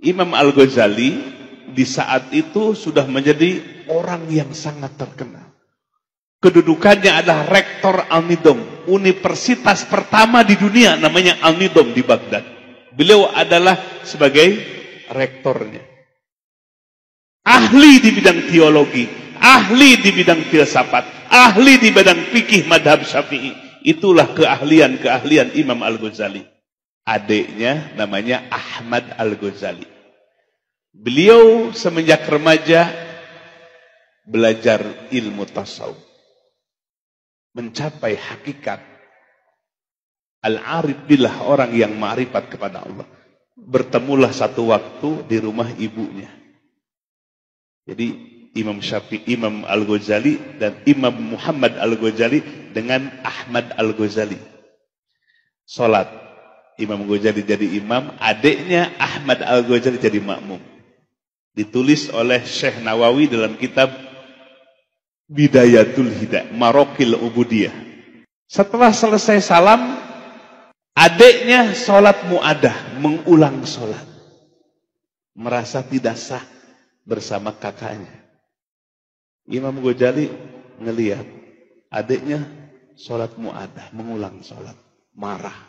Imam Al-Ghazali di saat itu sudah menjadi orang yang sangat terkenal. Kedudukannya adalah rektor Al-Nidom, universitas pertama di dunia namanya Al-Nidom di Baghdad. Beliau adalah sebagai rektornya. Ahli di bidang teologi, ahli di bidang filsafat, ahli di bidang fikih madhab Syafi'i. Itulah keahlian Imam Al-Ghazali. Adiknya namanya Ahmad Al-Ghazali. Beliau semenjak remaja belajar ilmu tasawuf, mencapai hakikat. Al-arif billah, orang yang ma'rifat kepada Allah. Bertemulah satu waktu di rumah ibunya. Jadi Imam Al-Ghazali dan Imam Muhammad Al-Ghazali dengan Ahmad Al-Ghazali salat. Imam Ghazali jadi imam, adiknya Ahmad Al-Ghazali jadi makmum. Ditulis oleh Syekh Nawawi dalam kitab Bidayatul Hidayah, Marokil Ubudiyah. Setelah selesai salam, adiknya sholat mu'adah, mengulang sholat. Merasa tidak sah bersama kakaknya. Imam Ghazali ngelihat adiknya sholat mu'adah, mengulang sholat. Marah.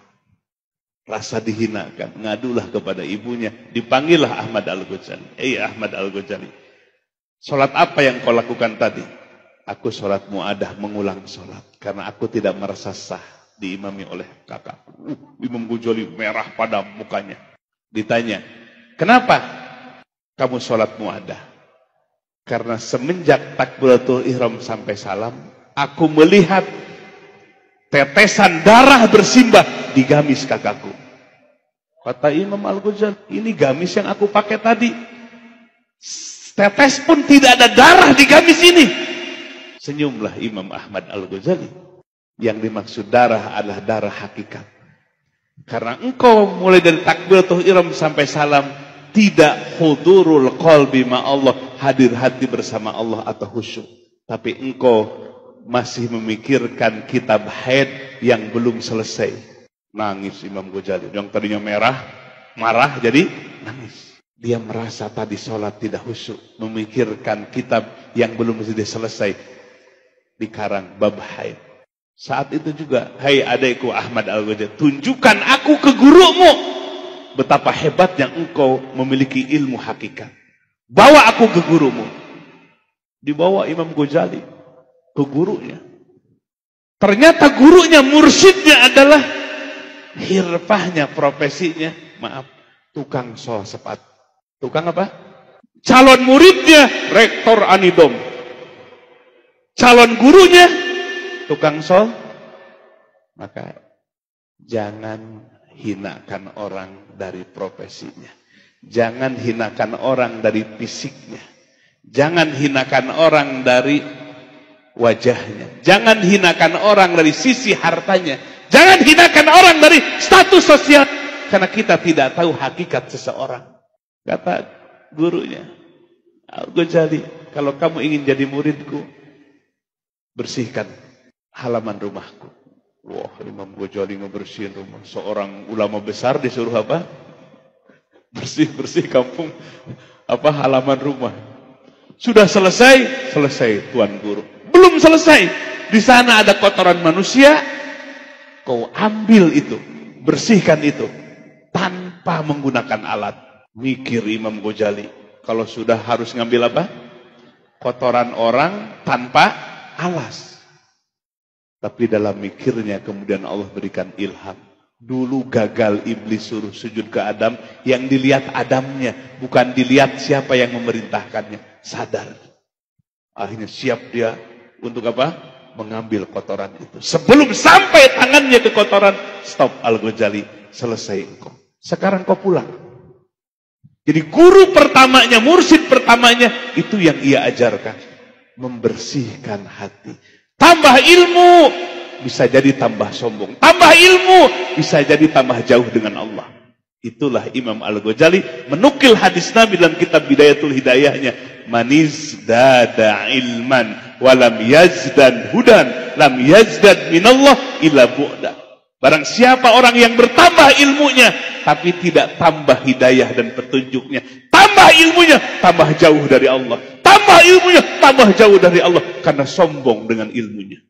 Rasa dihinakan. Ngadulah kepada ibunya. Dipanggillah Ahmad Al-Ghazali. Ahmad Al-Ghazali, sholat apa yang kau lakukan tadi? Aku sholat mu'adah, mengulang sholat. Karena aku tidak merasa sah diimami oleh kakakku. Imam Ghazali merah pada mukanya. Ditanya, kenapa kamu sholat mu'adah? Karena semenjak takbiratul ihram sampai salam, aku melihat tetesan darah bersimbah di gamis kakakku. Kata Imam Al-Ghazali, ini gamis yang aku pakai tadi. Tetes pun tidak ada darah di gamis ini. Senyumlah Imam Ahmad Al-Ghazali. Yang dimaksud darah adalah darah hakikat. Karena engkau mulai dari takbiratul ihram sampai salam tidak hudurul qalbi ma Allah, hadir hati bersama Allah atau khusyuk. Tapi engkau masih memikirkan kitab haid yang belum selesai. Nangis Imam Ghazali. Yang tadinya marah jadi nangis. Dia merasa tadi sholat tidak khusyuk, memikirkan kitab yang belum selesai dikarang bab haid. Saat itu juga, hai adikku Ahmad Al-Ghazali, tunjukkan aku ke gurumu betapa hebatnya engkau memiliki ilmu hakikat. Bawa aku ke gurumu. Dibawa Imam Ghazali ke gurunya. Ternyata gurunya, mursyidnya adalah hirfahnya, profesinya, tukang sol sepatu. Tukang apa? Calon muridnya rektor Anidom. Calon gurunya tukang sol. Maka jangan hinakan orang dari profesinya. Jangan hinakan orang dari fisiknya. Jangan hinakan orang dari wajahnya. Jangan hinakan orang dari sisi hartanya. Jangan hinakan orang dari status sosial. Karena kita tidak tahu hakikat seseorang. Kata gurunya, Al-Ghazali, kalau kamu ingin jadi muridku, bersihkan halaman rumahku. Wah, Imam Ghazali ngebersihin rumah. Seorang ulama besar disuruh apa? Bersih-bersih kampung, halaman rumah. Sudah selesai? Selesai, Tuan Guru. Belum selesai. Di sana ada kotoran manusia. Kau ambil itu, bersihkan itu tanpa menggunakan alat. Mikir Imam Ghazali, kalau sudah harus ngambil apa? Kotoran orang tanpa alas. Tapi dalam mikirnya kemudian Allah berikan ilham. Dulu gagal iblis suruh sujud ke Adam, yang dilihat Adamnya, bukan dilihat siapa yang memerintahkannya. Sadar. Akhirnya siap dia untuk apa? Mengambil kotoran itu. Sebelum sampai tangannya ke kotoran, stop Al-Ghazali, selesai engkau. Sekarang kau pulang. Jadi guru pertamanya, mursyid pertamanya, itu yang ia ajarkan. Membersihkan hati. Tambah ilmu, bisa jadi tambah sombong. Tambah ilmu, bisa jadi tambah jauh dengan Allah. Itulah Imam Al-Ghazali menukil hadis Nabi dalam kitab Bidayatul Hidayahnya. Maniz dada ilman, walam yazdad hudan, lam yazdad minallah illa bu'da. Barang siapa orang yang bertambah ilmunya, tapi tidak tambah hidayah dan petunjuknya. Tambah ilmunya, tambah jauh dari Allah. Tambah ilmunya, tambah jauh dari Allah. Karena sombong dengan ilmunya.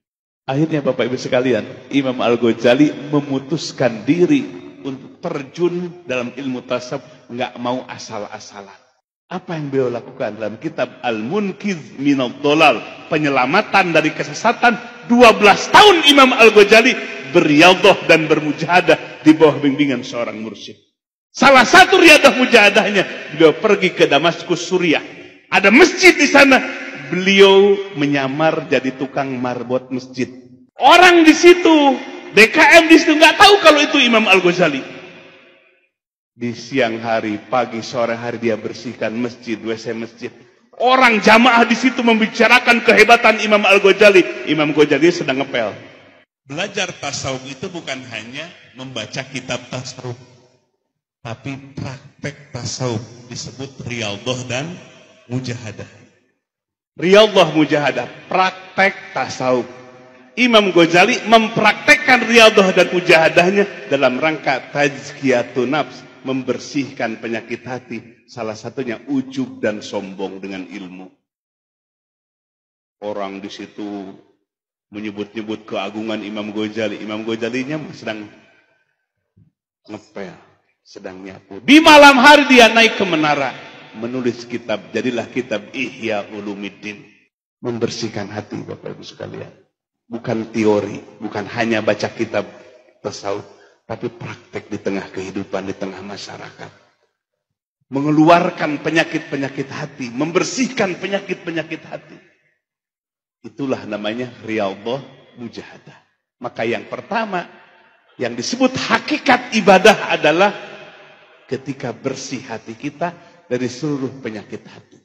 Akhirnya Bapak Ibu sekalian, Imam Al-Ghazali memutuskan diri untuk terjun dalam ilmu tasawuf, nggak mau asal-asalan. Apa yang beliau lakukan dalam kitab Al-Munqidh Minadh Dhalal, penyelamatan dari kesesatan, 12 tahun Imam Al-Ghazali beriyadah dan bermujahadah di bawah bimbingan seorang mursyid. Salah satu riyadah mujahadahnya, beliau pergi ke Damaskus, Suriah. Ada masjid di sana, beliau menyamar jadi tukang marbot masjid. Orang di situ, DKM di situ nggak tahu kalau itu Imam Al-Ghazali. Di siang hari, pagi, sore hari dia bersihkan masjid, WC masjid. Orang jamaah di situ membicarakan kehebatan Imam Al-Ghazali. Imam Ghazali sedang ngepel. Belajar tasawuf itu bukan hanya membaca kitab tasawuf, tapi praktek tasawuf disebut riyadhah dan mujahadah. Riyadhah mujahadah, praktek tasawuf. Imam Ghazali mempraktekkan riyadhah dan mujahadahnya dalam rangka tazkiyatun nafs, membersihkan penyakit hati, salah satunya ujub dan sombong dengan ilmu. Orang di situ menyebut-nyebut keagungan Imam Ghazali. Imam Ghazalinya sedang ngepel, sedang nyapu. Di malam hari dia naik ke menara, menulis kitab, jadilah kitab Ihya Ulumuddin. Membersihkan hati Bapak Ibu sekalian. Bukan teori, bukan hanya baca kitab tasawuf, tapi praktek di tengah kehidupan, di tengah masyarakat. Mengeluarkan penyakit-penyakit hati, membersihkan penyakit-penyakit hati. Itulah namanya riyadhah mujahadah. Maka yang pertama, yang disebut hakikat ibadah adalah ketika bersih hati kita dari seluruh penyakit hati.